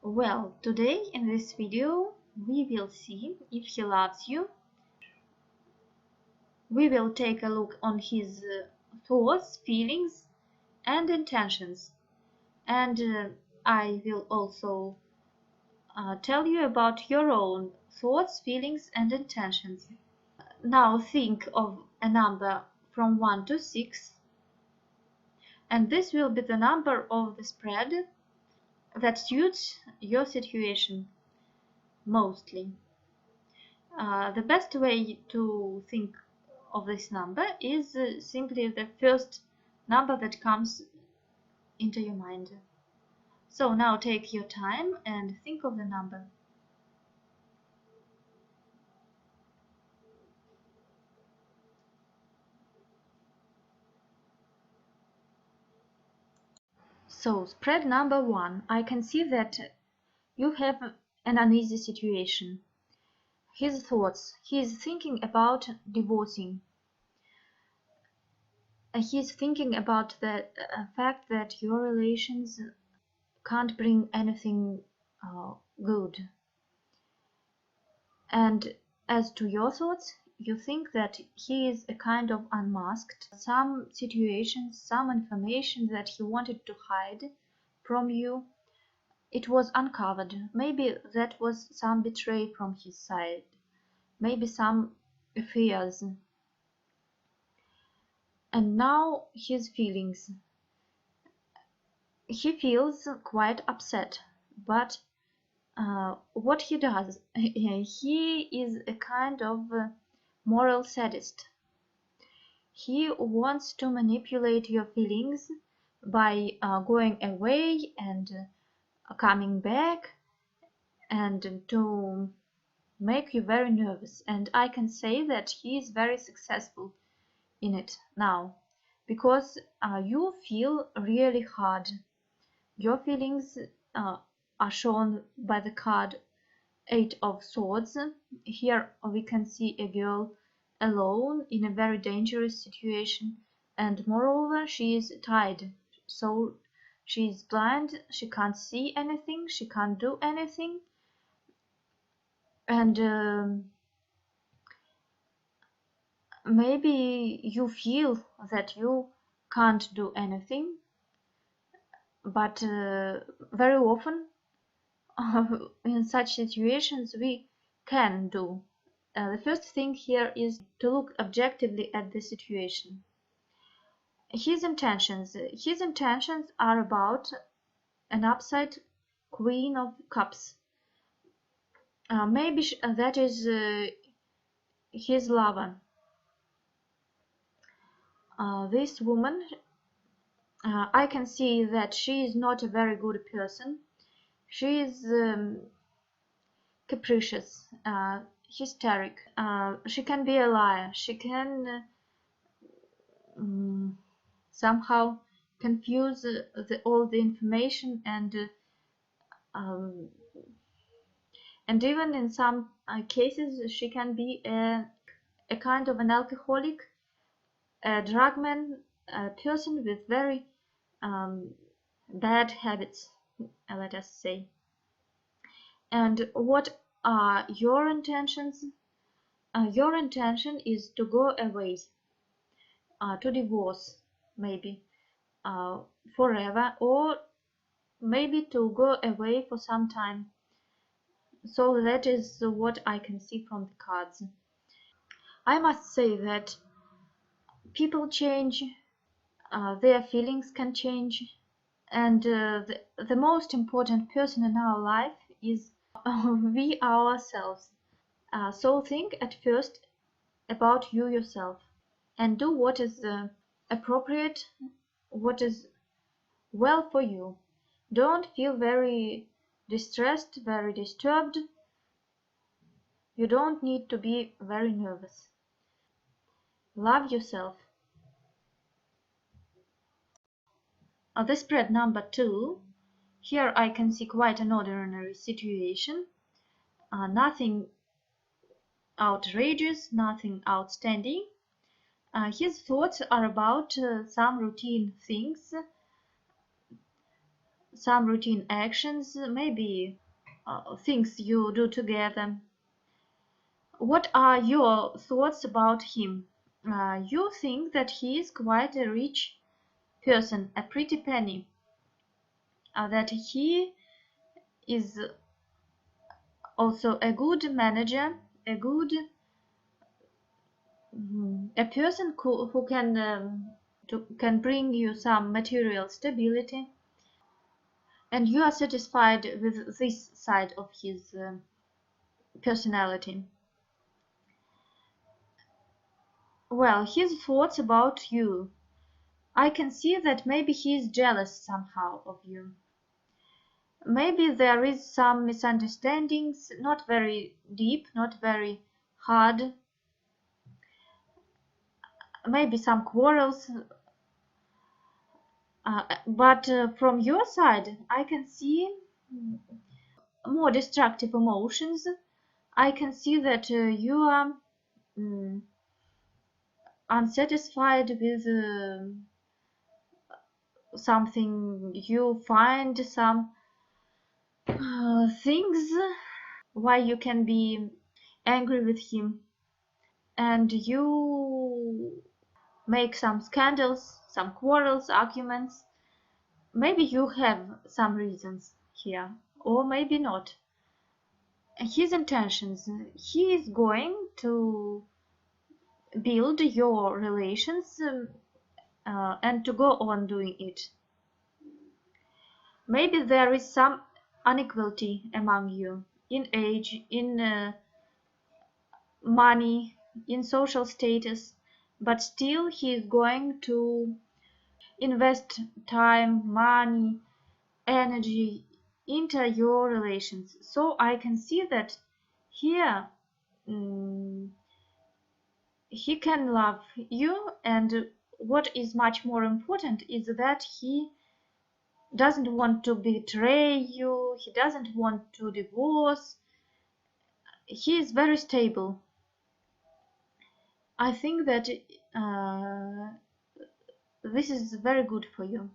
Well, today in this video we will see if he loves you. We will take a look on his thoughts, feelings and intentions. And I will also tell you about your own thoughts, feelings and intentions. Now think of a number from 1 to 6, and this will be the number of the spread that suits your situation mostly. The best way to think of this number is simply the first number that comes into your mind. So now take your time and think of the number. So spread number 1, I can see that you have an uneasy situation. His thoughts, he is thinking about divorcing. He's thinking about the fact that your relations can't bring anything good. And as to your thoughts, you think that he is a kind of unmasked. Some situations, some information that he wanted to hide from you, it was uncovered. Maybe that was some betrayal from his side. Maybe some affairs. And now his feelings. He feels quite upset, but what he does, he is a kind of moral sadist. He wants to manipulate your feelings by going away and coming back and to make you very nervous. And I can say that he is very successful in it now, because you feel really hard. Your feelings are shown by the card 8 of Swords. Here we can see a girl alone in a very dangerous situation, and moreover she is tied, so she is blind, she can't see anything, she can't do anything, and maybe you feel that you can't do anything, but very often in such situations we can do. The first thing here is to look objectively at the situation. His intentions are about an upside Queen of Cups. Maybe that is his lover. This woman, I can see that she is not a very good person. She is capricious, hysteric. She can be a liar. She can somehow confuse all the information, and even in some cases she can be a kind of an alcoholic, a drugman, a person with very bad habits, let us say. And what are your intentions? Your intention is to go away, to divorce, maybe forever, or maybe to go away for some time. So that is what I can see from the cards. I must say that people change, their feelings can change, and the most important person in our life is we ourselves. So think at first about you yourself and do what is appropriate, what is well for you. Don't feel very distressed, very disturbed. You don't need to be very nervous. Love yourself. The spread number 2. Here I can see quite an ordinary situation. Nothing outrageous, nothing outstanding. His thoughts are about some routine things, some routine actions, maybe things you do together. What are your thoughts about him? You think that he is quite a rich person, a pretty penny, that he is also a good manager, a person who can bring you some material stability, and you are satisfied with this side of his personality. Well, his thoughts about you. I can see that maybe he is jealous somehow of you. Maybe there is some misunderstandings, not very deep, not very hard, maybe some quarrels, but from your side I can see more destructive emotions. I can see that you are unsatisfied with something. You find some things why you can be angry with him, and you make some scandals, some quarrels, arguments. Maybe you have some reasons here, or maybe not. His intentions, he is going to build your relations and to go on doing it. Maybe there is some inequality among you in age, in money, in social status, but still he is going to invest time, money, energy into your relations. So I can see that here he can love you, and what is much more important is that he doesn't want to betray you, he doesn't want to divorce. He is very stable. I think that this is very good for you.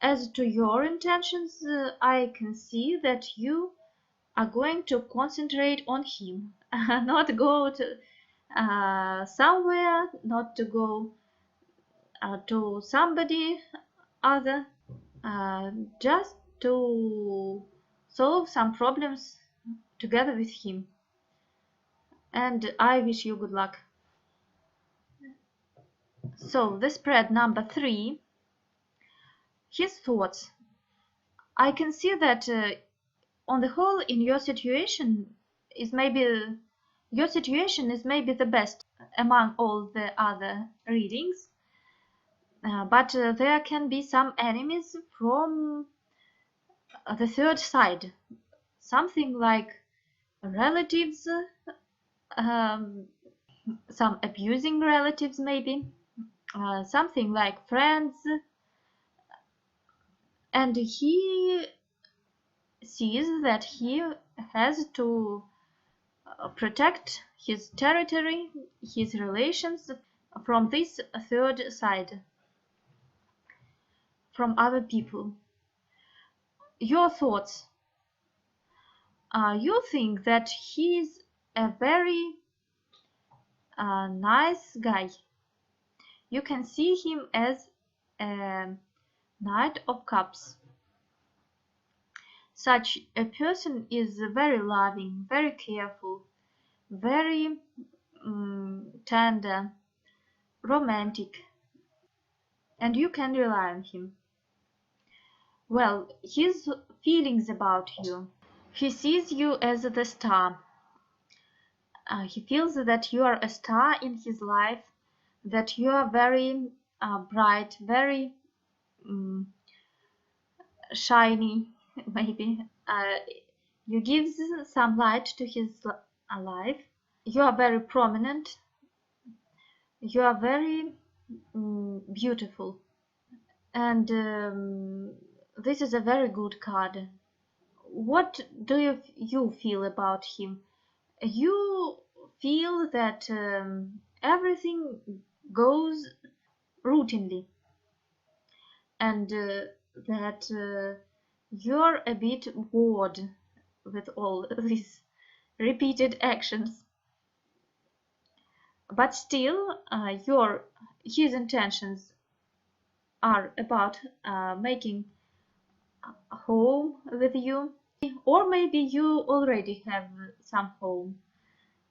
As to your intentions, I can see that you are going to concentrate on him, not go to somewhere, not to go to somebody other, just to solve some problems together with him. And I wish you good luck. So the spread number 3, his thoughts. I can see that on the whole in your situation is maybe the best among all the other readings, but there can be some enemies from the third side, something like relatives, some abusing relatives maybe, something like friends, and he sees that he has to protect his territory, his relations from this third side, from other people. Your thoughts. You think that he is a very nice guy. You can see him as a Knight of Cups. Such a person is very loving, very careful, very tender, romantic, and you can rely on him. Well, his feelings about you. He sees you as the star. He feels that you are a star in his life, that you are very bright, very shiny, maybe. You give some light to his life. You are very prominent. You are very beautiful. And this is a very good card. What do you feel about him? You feel that everything goes routinely, and that you're a bit bored with all these repeated actions, but still his intentions are about making a home with you, or maybe you already have some home,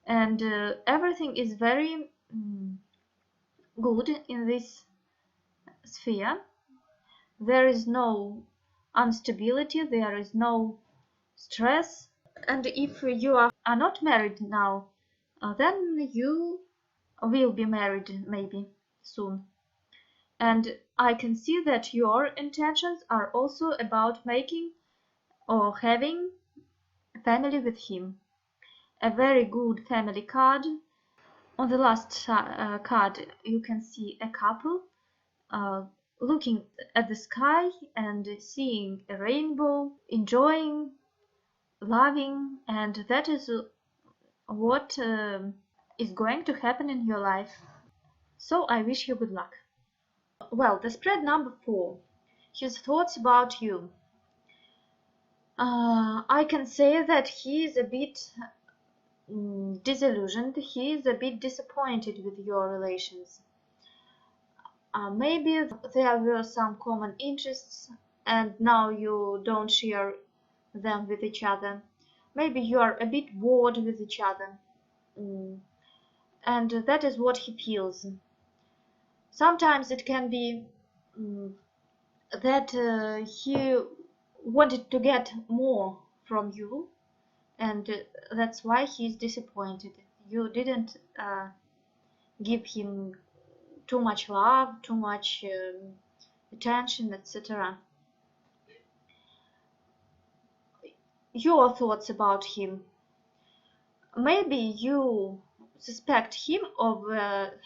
and everything is very good in this sphere. There is no instability, there is no stress, and if you are not married now, then you will be married maybe soon. And I can see that your intentions are also about making or having a family with him. A very good family card. On the last card you can see a couple looking at the sky and seeing a rainbow, enjoying, loving, and that is what is going to happen in your life. So I wish you good luck. Well, the spread number 4, his thoughts about you. I can say that he is a bit disillusioned, he is a bit disappointed with your relations. Maybe there were some common interests and now you don't share them with each other. Maybe you are a bit bored with each other. And that is what he feels. Sometimes it can be that he wanted to get more from you, and that's why he's disappointed. You didn't give him too much love, too much attention, etc. Your thoughts about him. Maybe you suspect him of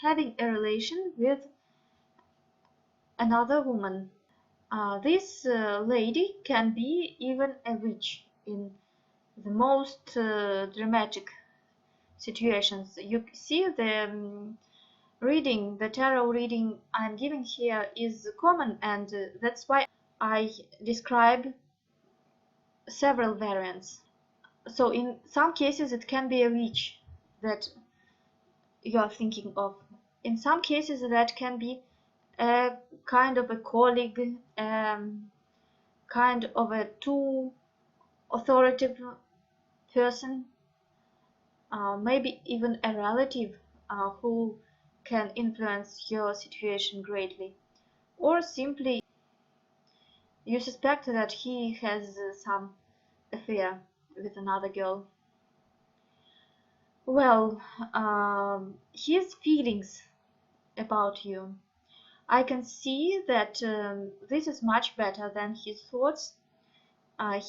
having a relation with another woman. This lady can be even a witch in the most dramatic situations. You see, the tarot reading I'm giving here is common, and that's why I describe several variants. So in some cases it can be a witch that you are thinking of. In some cases that can be a kind of a colleague, kind of a too authoritative person, maybe even a relative who can influence your situation greatly, or simply you suspect that he has some affair with another girl. Well, his feelings about you, I can see that this is much better than his thoughts.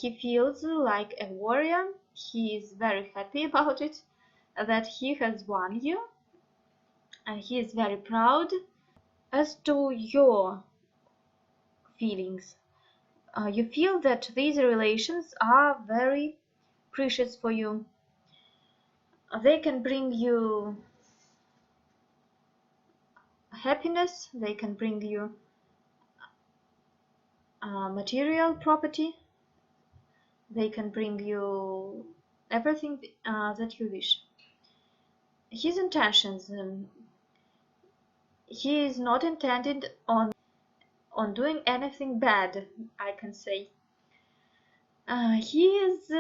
He feels like a warrior. He is very happy about it, that he has won you, and he is very proud. As to your feelings, you feel that these relations are very precious for you. They can bring you happiness, they can bring you material property, they can bring you everything that you wish. His intentions, he is not intended on doing anything bad, I can say. He is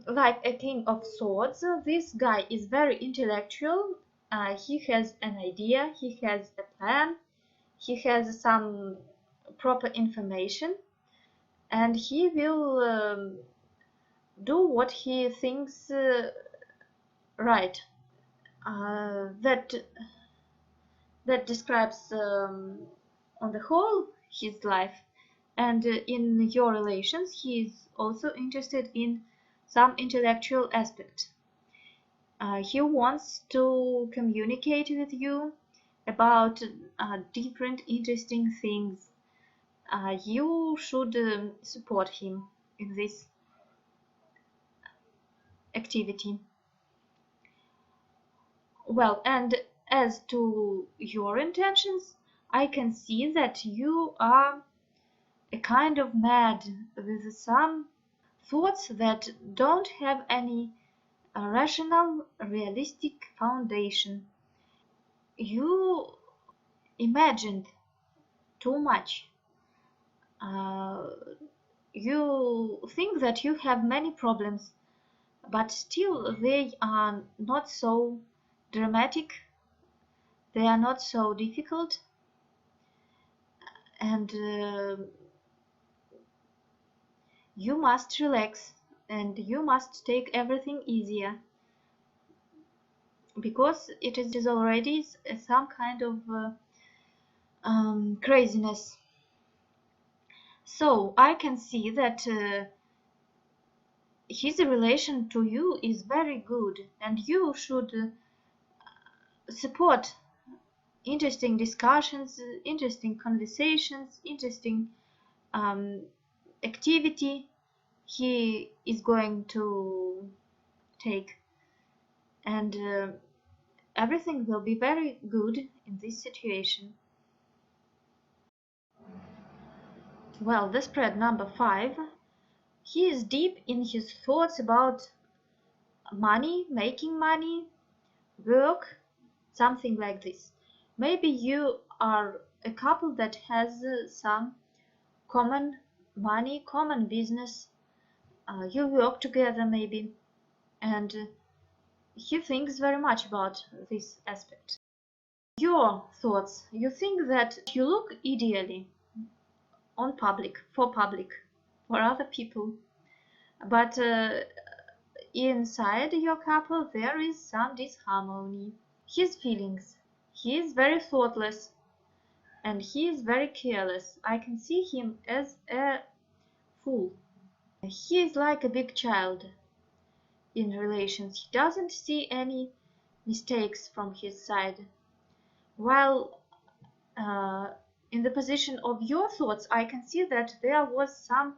like a king of swords. This guy is very intellectual. He has an idea, he has a plan, he has some proper information, and he will do what he thinks right. That describes on the whole his life, and in your relations he is also interested in some intellectual aspect. He wants to communicate with you about different interesting things. You should support him in this activity. Well, and as to your intentions, I can see that you are a kind of mad with some thoughts that don't have any rational, realistic foundation. You imagined too much. Uh, you think that you have many problems, but still they are not so dramatic, they are not so difficult, and you must relax and you must take everything easier because it is already some kind of craziness. So I can see that his relation to you is very good and you should support interesting discussions, interesting conversations, interesting um, activity he is going to take, and everything will be very good in this situation. Well, the spread number 5, he is deep in his thoughts about money, making money, work, something like this. Maybe you are a couple that has some common money, common business. You work together maybe, and he thinks very much about this aspect. Your thoughts. You think that you look ideally on public, for other people, but inside your couple there is some disharmony. His feelings. He is very thoughtless and he is very careless. I can see him as a fool. He is like a big child in relations. He doesn't see any mistakes from his side. While in the position of your thoughts, I can see that there was some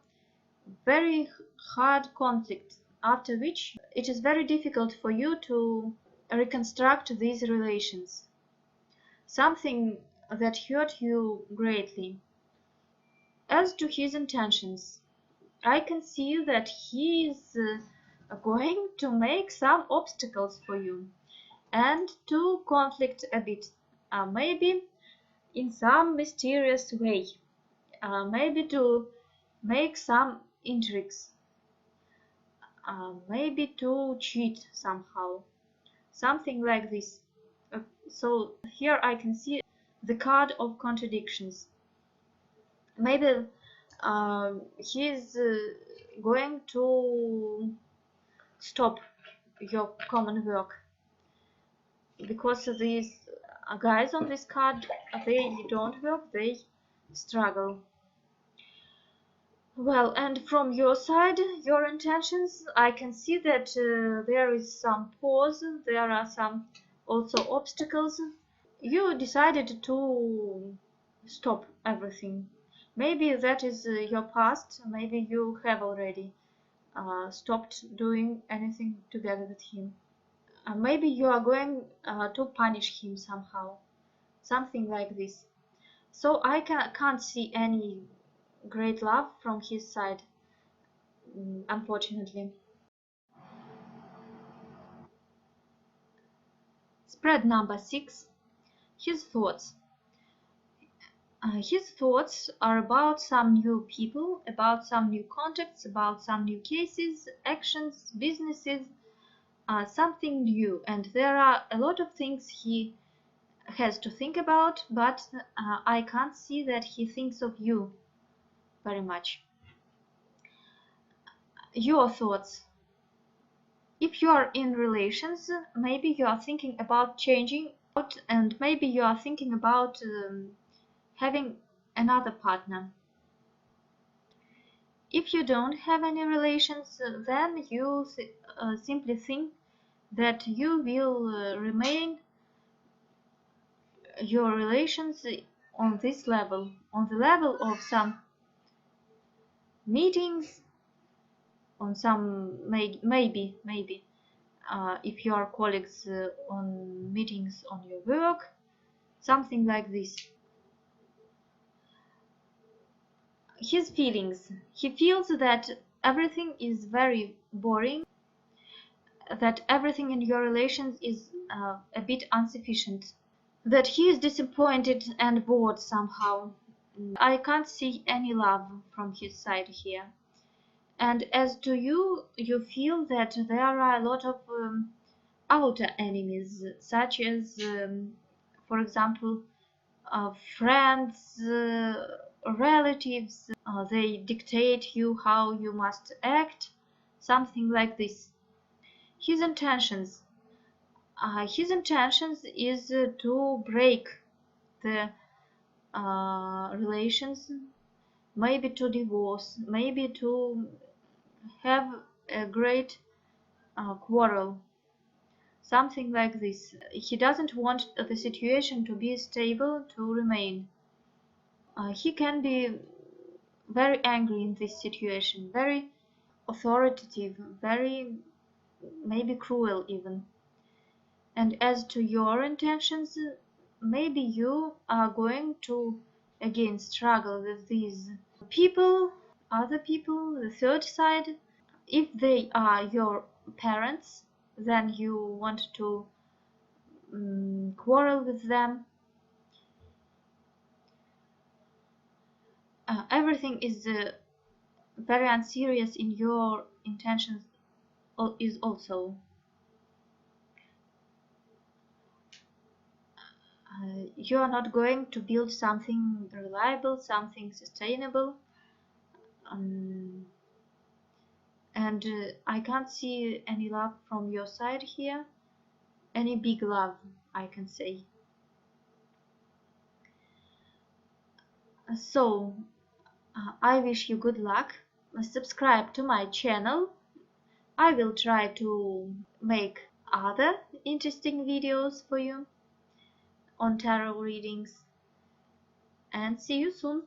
very hard conflict, after which it is very difficult for you to reconstruct these relations. Something that hurt you greatly. As to his intentions, I can see that he is going to make some obstacles for you and to conflict a bit, maybe in some mysterious way, maybe to make some intrigues, maybe to cheat somehow, something like this. So here I can see the card of contradictions. Maybe he's going to stop your common work because these guys on this card, they don't work, they struggle. Well, and from your side, your intentions, I can see that there is some pause, there are some also obstacles. You decided to stop everything. Maybe that is your past, maybe you have already stopped doing anything together with him. Maybe you are going to punish him somehow, something like this. So I can't see any great love from his side, unfortunately. Spread number 6, his thoughts. His thoughts are about some new people, about some new contacts, about some new cases, actions, businesses, something new. And there are a lot of things he has to think about, but I can't see that he thinks of you very much. Your thoughts. If you are in relations, maybe you are thinking about changing out, and maybe you are thinking about having another partner. If you don't have any relations, then you simply think that you will remain your relations on this level, on the level of some meetings, on some maybe if you are colleagues on meetings on your work, something like this. his feelings. He feels that everything is very boring, that everything in your relations is a bit insufficient, that he is disappointed and bored somehow. I can't see any love from his side here. And as to you, you feel that there are a lot of outer enemies, such as, for example, friends, relatives. They dictate you how you must act, something like this. His intentions. His intentions is to break the relations, maybe to divorce, maybe to have a great quarrel, something like this. He doesn't want the situation to be stable, to remain. He can be very angry in this situation, very authoritative, very maybe cruel even. And as to your intentions, maybe you are going to again struggle with these people, other people, the third side. If they are your parents, then you want to quarrel with them. Everything is very unserious in your intentions is also. You are not going to build something reliable, something sustainable. And I can't see any love from your side here, any big love, I can say. So I wish you good luck. Subscribe to my channel. I will try to make other interesting videos for you on tarot readings, and see you soon.